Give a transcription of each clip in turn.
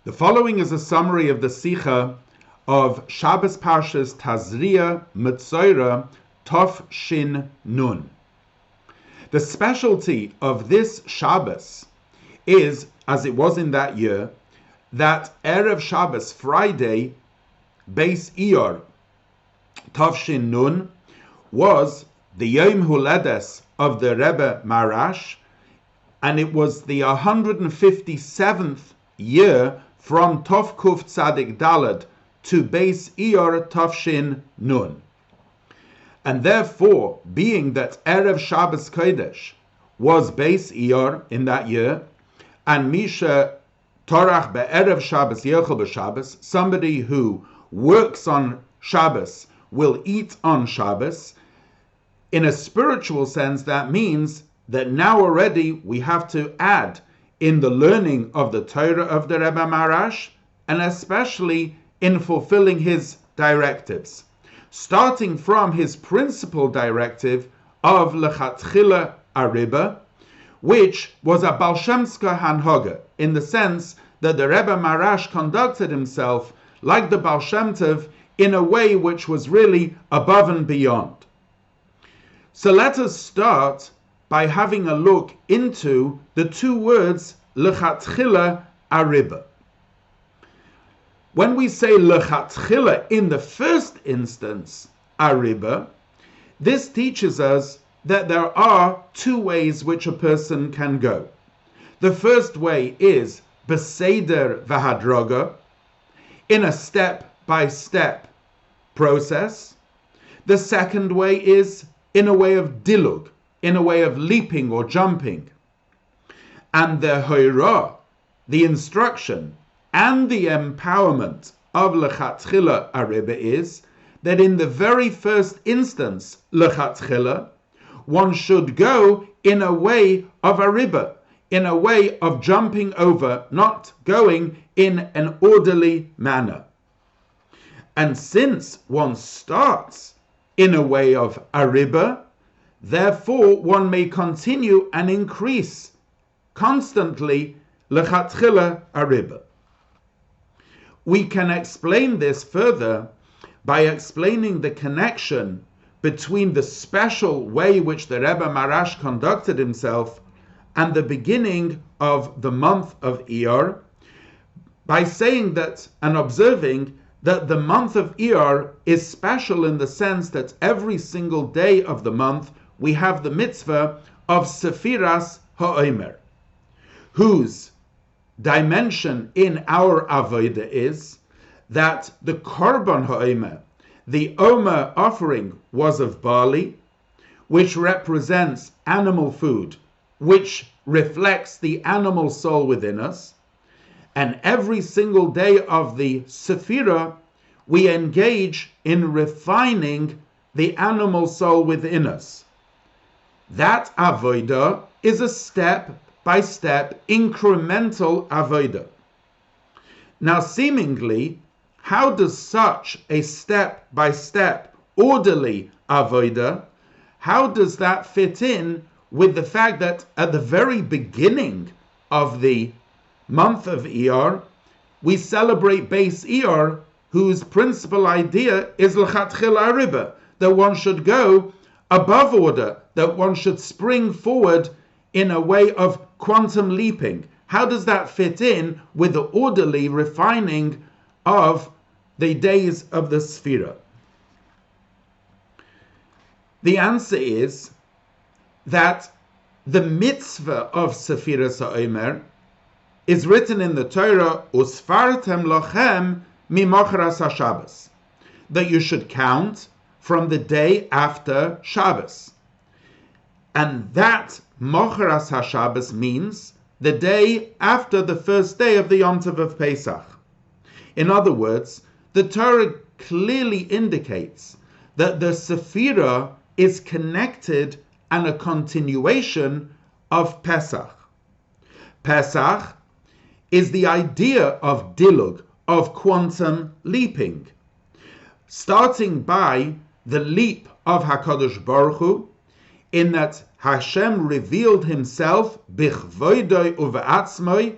The following is a summary of the Sicha of Shabbos Parshas Tazria Metzora Tov Shin Nun. The specialty of this Shabbos is, as it was in that year, that Erev Shabbos, Friday, Beis Iyar Tov Shin Nun, was the Yom Huledes of the Rebbe Marash, and it was the 157th year from Tov Kuf Tzadik Dalad to Beis Iyar Tavshin Nun. And therefore, being that Erev Shabbos Kodesh was Beis Iyar in that year, and Misha Torach be'erev Shabbos Yechel b'Shabbos, somebody who works on Shabbos will eat on Shabbos, in a spiritual sense that means that now already we have to add in the learning of the Torah of the Rebbe Marash, and especially in fulfilling his directives, starting from his principal directive of Lechatchila Ariber, which was a Baal Shemska Hanhoga, in the sense that the Rebbe Marash conducted himself like the Baal Shem Tov in a way which was really above and beyond. So let us start by having a look into the two words Lechatchila Ariber. When we say Lechatchila in the first instance, Ariber, this teaches us that there are two ways which a person can go. The first way is Beseder V'Hadroga, in a step-by-step process. The second way is in a way of Dilug, in a way of leaping or jumping. And the Hoira, the instruction, and the empowerment of Lechatchila Ariber is that in the very first instance, Lechatchila, one should go in a way of Ariber, in a way of jumping over, not going in an orderly manner. And since one starts in a way of Ariber, therefore one may continue and increase constantly Lechatchila Ariber. We can explain this further by explaining the connection between the special way which the Rebbe Marash conducted himself and the beginning of the month of Iyar, by saying that and observing that the month of Iyar is special in the sense that every single day of the month we have the mitzvah of Sefiras HaOmer, whose dimension in our Avodah is that the Korban HaOmer, the Omer offering, was of barley, which represents animal food, which reflects the animal soul within us. And every single day of the Sephirah, we engage in refining the animal soul within us. That Avodah is a step-by-step incremental Avodah. Now, seemingly, how does such a step-by-step orderly Avodah, how does that fit in with the fact that at the very beginning of the month of Iyar, we celebrate Beis Iyar, whose principal idea is Lechatchila Ariber, that one should go above order, that one should spring forward in a way of quantum leaping. How does that fit in with the orderly refining of the days of the Sefirah? The answer is that the mitzvah of Sefiras HaOmer is written in the Torah, Usfartem lochem mimocharas HaShabbos, that you should count from the day after Shabbos. And that mocharas HaShabbos means the day after the first day of the Yom Tov of Pesach. In other words, the Torah clearly indicates that the Sefirah is connected and a continuation of Pesach. Pesach is the idea of Dilug, of quantum leaping, starting by the leap of HaKadosh Baruch Hu, in that Hashem revealed himself bichvoidoi uve'atzmoi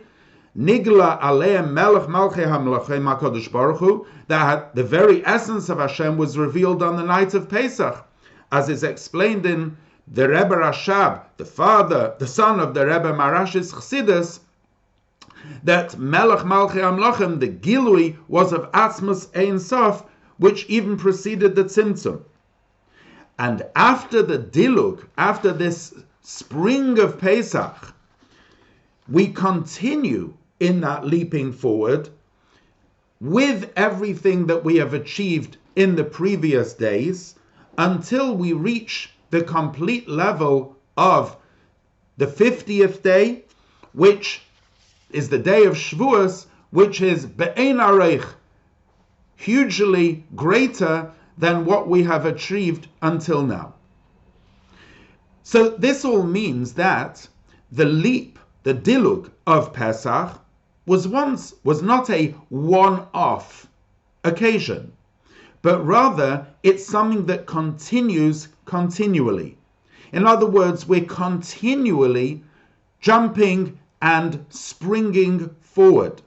Nigla Aleim Melech Malchei HaMelachim HaKadosh Baruch Hu, that the very essence of Hashem was revealed on the night of Pesach, as is explained in the Rebbe Rashab, the son of the Rebbe Marash's Chassidus, that Melech Malchei HaMelachim, the Gilui, was of Atzmus Ein Sof, which even preceded the Tzimtzum. And after the Dilug, after this spring of Pesach, we continue in that leaping forward with everything that we have achieved in the previous days until we reach the complete level of the 50th day, which is the day of Shavuos, which is Be'ein Areich, hugely greater than what we have achieved until now. So this all means that the leap, the Dilug of Pesach, was not a one-off occasion, but rather it's something that continues continually. In other words, we're continually jumping and springing forward.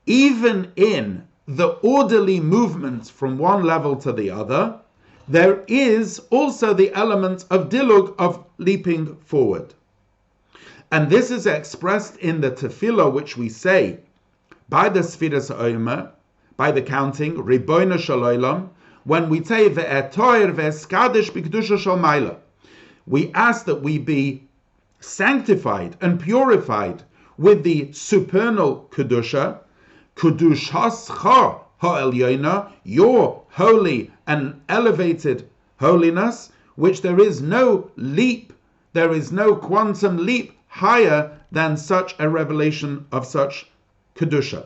Even in the orderly movement from one level to the other, there is also the element of dilug, of leaping forward. And this is expressed in the tefillah which we say by the Sfiras Omer, by the counting, Ribono Shel Olam, when we say Ve'etoir ve'eskadish b'kedusha shel Maila. We ask that we be sanctified and purified with the supernal kedusha, kedushascha ha'elyona, your holy and elevated holiness, which there is no leap, there is no quantum leap higher than such a revelation of such kedusha.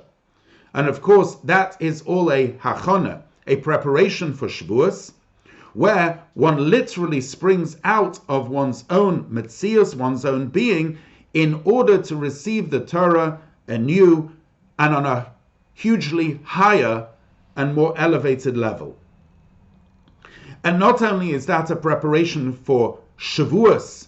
And of course, that is all a hachana, a preparation for Shavuos, where one literally springs out of one's own metzius, one's own being, in order to receive the Torah anew and on a hugely higher and more elevated level. And not only is that a preparation for Shavuos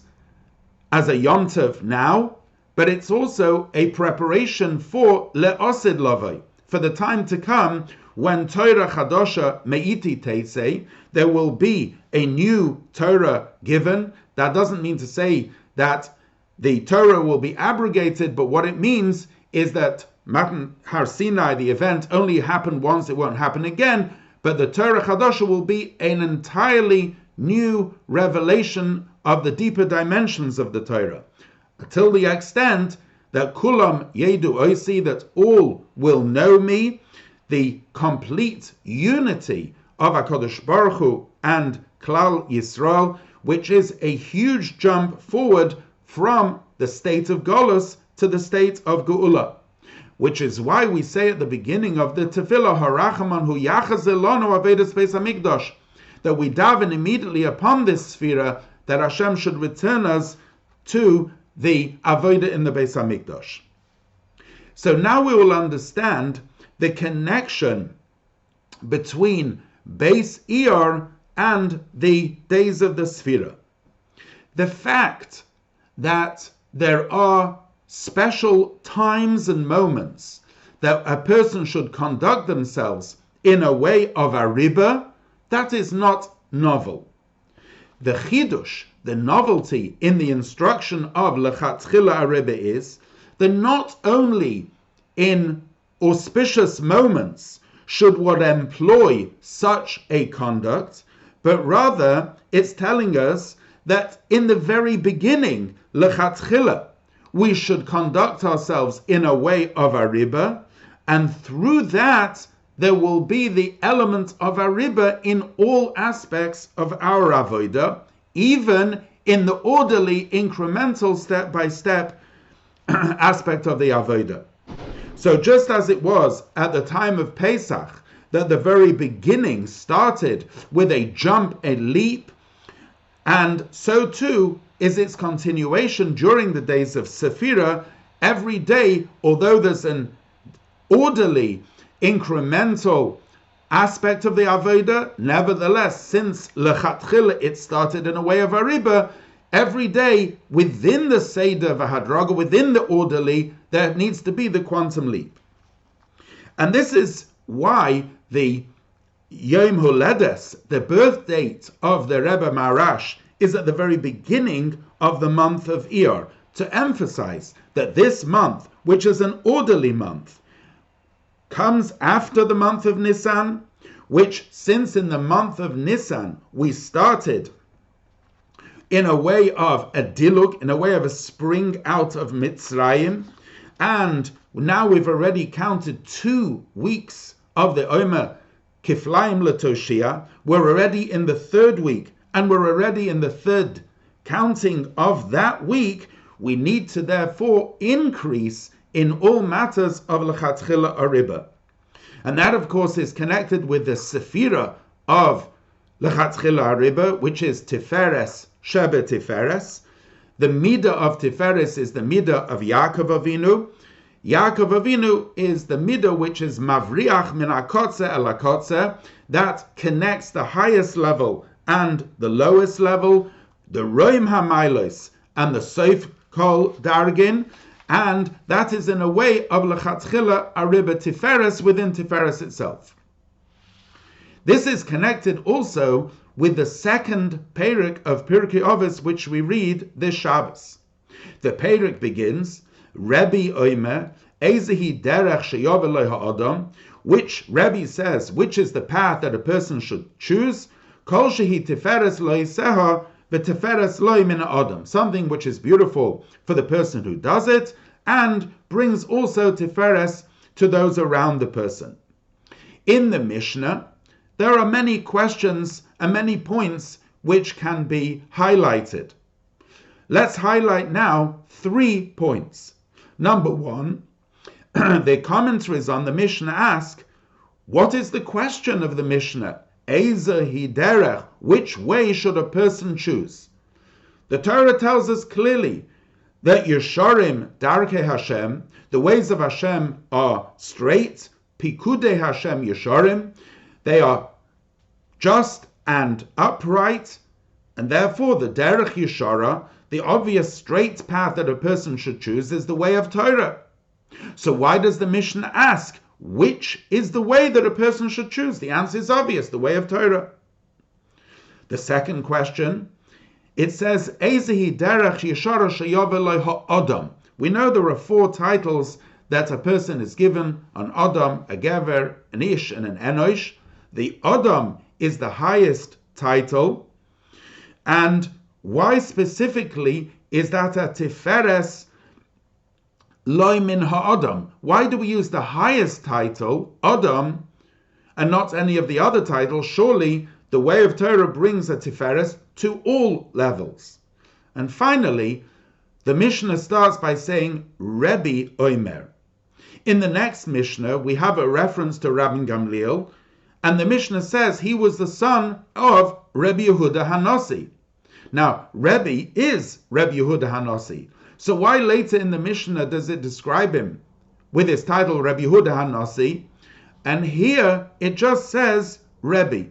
as a Yom Tov now, but it's also a preparation for Le'osid Lavai, for the time to come when Torah Chadosha Me'iti Teisei, there will be a new Torah given. That doesn't mean to say that the Torah will be abrogated, but what it means is that Matan Har Sinai, the event, only happened once, it won't happen again, but the Torah Chadosha will be an entirely new revelation of the deeper dimensions of the Torah, till the extent that Kulam Yedu Oisi, that all will know me, the complete unity of HaKadosh Baruch Hu and Klal Yisrael, which is a huge jump forward from the state of Golus to the state of Geula, which is why we say at the beginning of the Tefillah, Harachaman Hu Yachaz Elonu Avedas Beis HaMikdash, that we daven immediately upon this sphera that Hashem should return us to the Avodah in the Beis HaMikdash. So now we will understand the connection between Beis Iyar and the days of the Sphira. The fact that there are special times and moments that a person should conduct themselves in a way of Ariber, that is not novel. The chidush, the novelty in the instruction of Lechatchila Ariber is that not only in auspicious moments should one employ such a conduct, but rather it's telling us that in the very beginning, Lechatchila, we should conduct ourselves in a way of Ariber, and through that there will be the element of Ariber in all aspects of our avodah, even in the orderly, incremental, step-by-step aspect of the avodah. So just as it was at the time of Pesach, that the very beginning started with a jump, a leap, and so too is its continuation during the days of Sephira. Every day, although there's an orderly, incremental aspect of the Avodah, nevertheless, since Lechatchila it started in a way of Ariber, every day within the Seder V'Hadraga, within the orderly, there needs to be the quantum leap. And this is why the Yom Holedes, the birth date of the Rebbe Marash, is at the very beginning of the month of Iyar, to emphasize that this month, which is an orderly month, comes after the month of Nisan, which, since in the month of Nisan we started in a way of a dilug, in a way of a spring out of Mitzrayim, and now we've already counted 2 weeks of the Omer Kiflaim Latoshia. We're already in the 3rd week, and we're already in the 3rd counting of that week. We need to therefore increase in all matters of Lechatchila Ariber. And that, of course, is connected with the Sephira of Lechatchila Ariber, which is Tiferes Shebe Tiferes. The Midah of Tiferes is the Midah of Yaakov Avinu. Yaakov Avinu is the Midah which is Mavriach min HaKotze el HaKotze, that connects the highest level and the lowest level, the Roim HaMailos and the Sof Kol Dargin, and that is in a way of Lechatchila Ariber Tiferes within Tiferes itself. This is connected also with the 2nd Perek of Pirkei Avos, which we read this Shabbos. The Perek begins, Rabbi Omer, Ezehi derech sheyovel lo ha'adam, which Rabbi says, which is the path that a person should choose, kol shehi tiferes lo yiseha, v'tiferes lo min ha'adam, something which is beautiful for the person who does it, and brings also tiferes to those around the person. In the Mishnah, there are many questions and many points which can be highlighted. Let's highlight now 3 points. Number 1, the commentaries on the Mishnah ask, what is the question of the Mishnah? Eizer hiderech, which way should a person choose? The Torah tells us clearly that Yesharim Darkei Hashem, the ways of Hashem are straight, Pikudei Hashem Yesharim, they are just and upright, and therefore the Derech Yeshara, the obvious straight path that a person should choose, is the way of Torah. So why does the Mishnah ask, which is the way that a person should choose? The answer is obvious, the way of Torah. The second question, it says, Ezehi derech yeshara sheyovel lo ha'adam. We know there are 4 titles that a person is given, an Adam, a Gever, an Ish, and an Enosh. The Adam is the highest title, and why specifically is that a Tiferes Loi min ha'adam? Why do we use the highest title, Adam, and not any of the other titles? Surely the way of Torah brings a Tiferes to all levels. And finally, the Mishnah starts by saying Rabbi Omer. In the next Mishnah, we have a reference to Rabbi Gamliel, and the Mishnah says he was the son of Rabbi Yehuda Hanasi. Now, Rabbi is Rabbi Yehuda Hanasi. So why later in the Mishnah does it describe him with his title Rabbi Yehuda Hanasi? And here it just says Rabbi.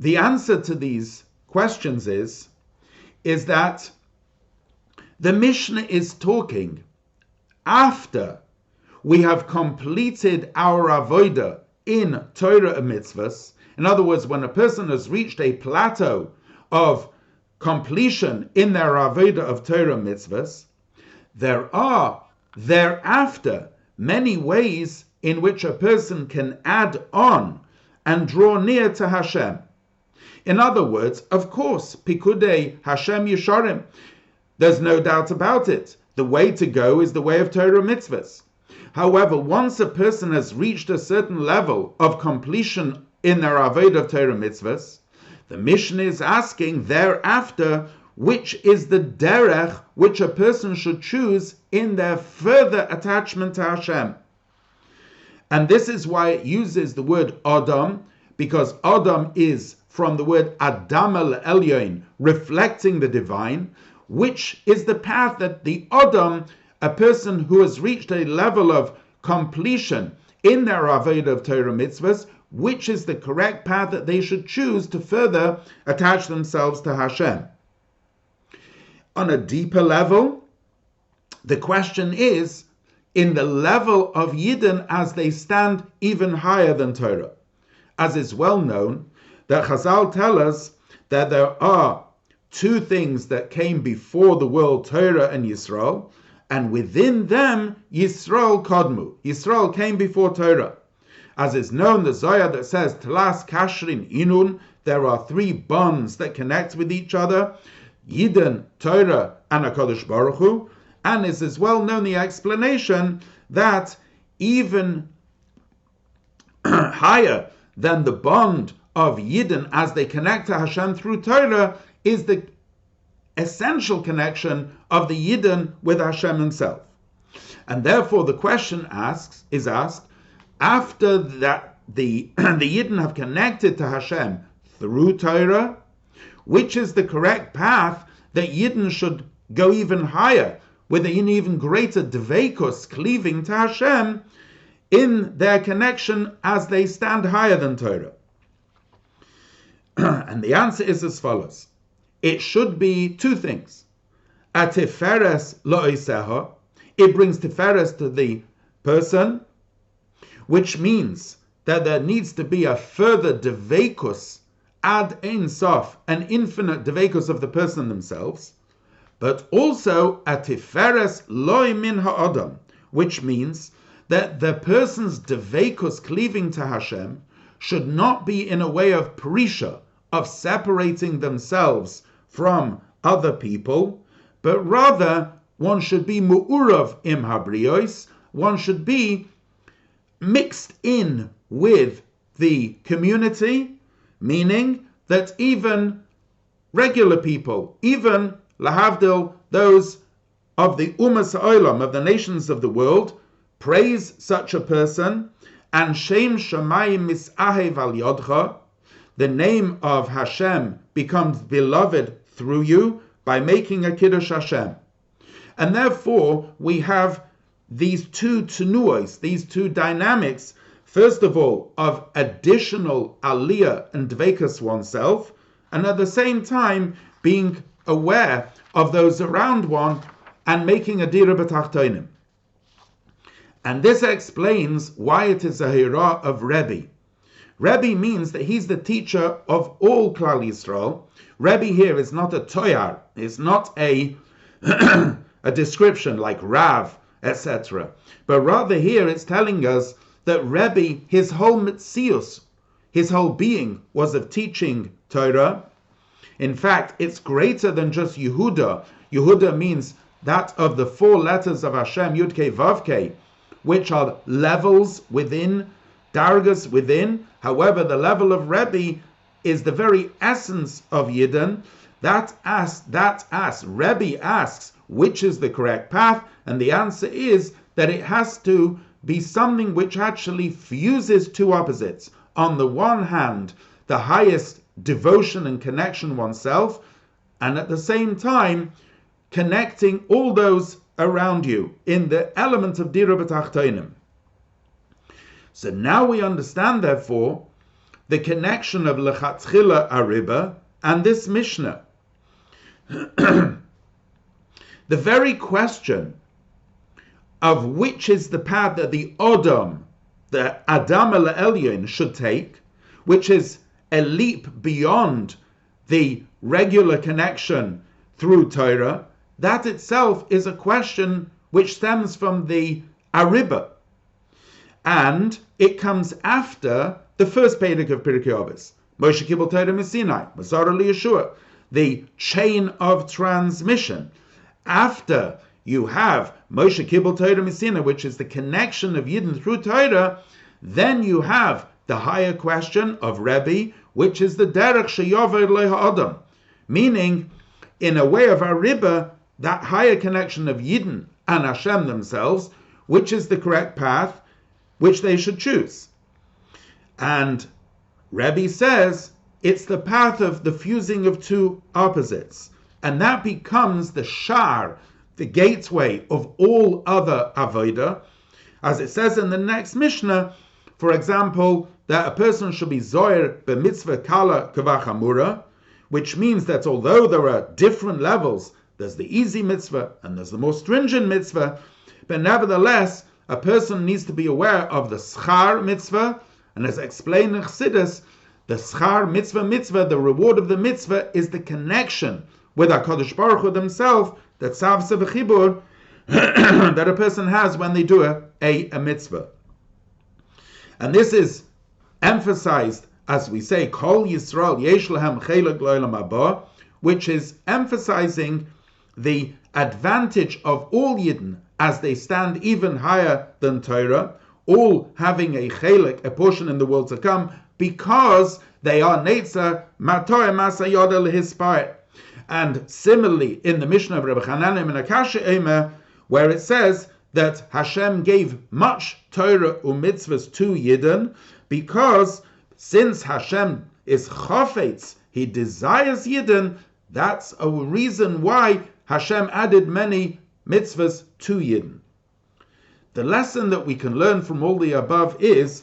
The answer to these questions is that the Mishnah is talking after we have completed our avodah in Torah and mitzvahs. In other words, when a person has reached a plateau of completion in their avodah of Torah and mitzvahs, there are thereafter many ways in which a person can add on and draw near to Hashem. In other words, of course, Pikudei Hashem Yesharim, there's no doubt about it. The way to go is the way of Torah and mitzvahs. However, once a person has reached a certain level of completion in their avodah of Torah and mitzvahs, the Mishnah is asking thereafter, which is the derech which a person should choose in their further attachment to Hashem. And this is why it uses the word Adam, because Adam is from the word Adam el Elyon, reflecting the divine, which is the path that the Adam, a person who has reached a level of completion in their avodah of Torah mitzvahs, which is the correct path that they should choose to further attach themselves to Hashem. On a deeper level, The question is, in the level of Yidden as they stand even higher than Torah. As is well known, that Chazal tell us that there are two things that came before the world, Torah and Yisrael, and within them, Yisrael Kodmu. Yisrael came before Torah. As is known, the Zohar that says, Tlas Kashrin Inun, there are three bonds that connect with each other, Yidden, Torah, and HaKadosh Baruch Hu, and is as well known the explanation that even higher than the bond of Yidden as they connect to Hashem through Torah is the essential connection of the Yidden with Hashem himself. And therefore the question is asked, after that the Yidden have connected to Hashem through Torah, which is the correct path that Yidden should go even higher, with an even greater dveikus, cleaving to Hashem, in their connection as they stand higher than Torah? And the answer is as follows. It should be two things. A tiferes lo'iseha, it brings tiferes to the person, which means that there needs to be a further dveikus ad ein sof, an infinite dveikus of the person themselves, but also a tiferes loi min ha'adam, which means that the person's dveikus cleaving to Hashem should not be in a way of prisha, of separating themselves from other people, but rather one should be mu'urav im habriyos, one should be mixed in with the community, meaning that even regular people, even lahavdil, those of the Umas Ha'olam, of the nations of the world, praise such a person, and Shem Shamayim Misahev Al Yodcha, the name of Hashem becomes beloved through you by making a Kiddush Hashem. And therefore, we have these two tenuos, these two dynamics, first of all, of additional aliyah and dveikus oneself, and at the same time, being aware of those around one and making a dira b'tachtonim. And this explains why it is a hira of Rabbi. Rabbi means that he's the teacher of all Klal Yisrael. Rabbi here is not a toyar, is not a a description like Rav, etc. But rather here it's telling us that Rabbi, his whole mitzius, his whole being was of teaching Torah. In fact, it's greater than just Yehuda. Yehuda means that of the four letters of Hashem, Yud Kei Vav Kei, which are levels within, dargas within. However, the level of Rabbi is the very essence of Yidden. Rabbi asks, which is the correct path? And the answer is that it has to be something which actually fuses two opposites. On the one hand, the highest devotion and connection oneself, and at the same time, connecting all those around you in the element of dira b'tachtonim. So now we understand, therefore, the connection of Lechatchila Ariber and this Mishnah. The very question of which is the path that the Adam Elyon should take, which is a leap beyond the regular connection through Torah, that itself is a question which stems from the Ariber. And it comes after the first Perek of Pirkei Avos. Moshe Kibbel Torah Misinai, Metzora Yeshua, the chain of transmission. After you have Moshe Kibbel Torah Misinai, which is the connection of Yidden through Torah, then you have the higher question of Rabbi, which is the Derech Sheyover Leha Adam, meaning, in a way of Ariber, that higher connection of Yidden and Hashem themselves, which is the correct path which they should choose. And Rabbi says it's the path of the fusing of two opposites, and that becomes the shar, the gateway of all other avodah, as it says in the next Mishnah, for example, that a person should be zoyer b'mitzvah kala kavachamura, which means that although there are different levels, There's the easy mitzvah and there's the more stringent mitzvah. But nevertheless, a person needs to be aware of the schar mitzvah. And as explained in Chassidus, the schar mitzvah, the reward of the mitzvah, is the connection with HaKadosh Baruch Hu themselves, that savsa v'chibur, that a person has when they do a mitzvah. And this is emphasized, as we say, Kol Yisrael Yesh Lahem Chelek L'Olam Haba, which is emphasizing the advantage of all Yidden as they stand even higher than Torah, all having a chelek, a portion in the world to come, because they are Netzar Matoy Masa Yoda Lehispire. And similarly, in the Mishnah of Rabbi Chananim and Akasha Eimer, where it says that Hashem gave much Torah u'mitzvahs to Yidden, because since Hashem is chafetz, He desires Yidden, that's a reason why Hashem added many mitzvahs to Yidden. The lesson that we can learn from all the above is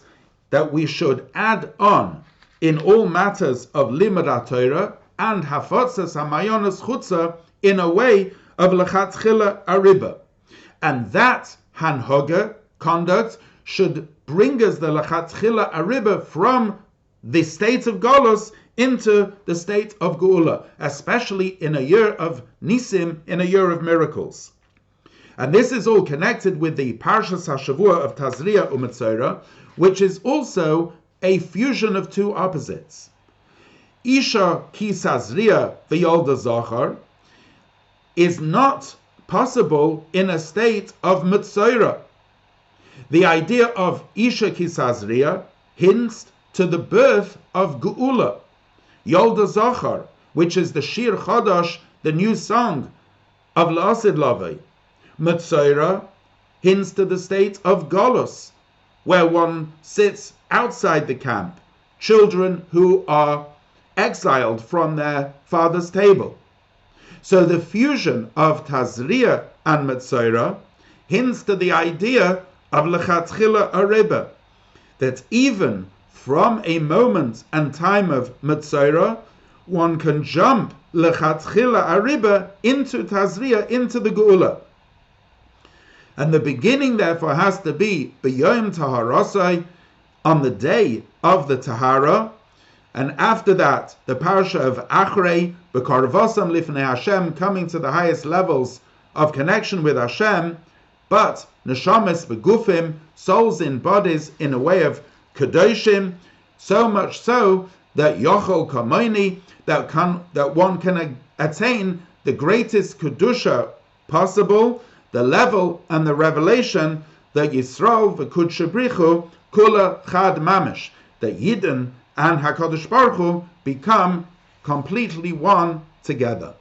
that we should add on in all matters of limud Torah and hafotzas hamayonos chutza in a way of lechatchila ariber. And that hanhoga, conduct, should bring us the lechatchila ariber from the state of Golus into the state of Geula, especially in a year of Nisim, in a year of miracles. And this is all connected with the Parshas HaShavua of Tazria Metzora, which is also a fusion of two opposites. Isha ki Tazria v'yolda zachar is not possible in a state of Metzora. The idea of Isha ki Tazria hints to the birth of Geula. Yolda Zachar, which is the Shir Chadash, the new song of La'asid Lavei. Metzora hints to the state of Golus, where one sits outside the camp, children who are exiled from their father's table. So the fusion of Tazria and Metzora hints to the idea of Lechatchila Ariber, that even from a moment and time of Metzora, one can jump Lechatchila Ariber into Tazria, into the Geula. And the beginning, therefore, has to be B'yom Taharosai, on the day of the Tahara, and after that, the parasha of Achrei, B'karvosam Lifnei Hashem, coming to the highest levels of connection with Hashem, but Neshamis B'gufim, souls in bodies in a way of Kedoshim, so much so that Yochol Kamoini, that one can attain the greatest Kedusha possible, the level and the revelation that Yisrael v'Kudsha Brichu Kula Chad Mamish, that Yidden and HaKadosh Baruch Hu become completely one together.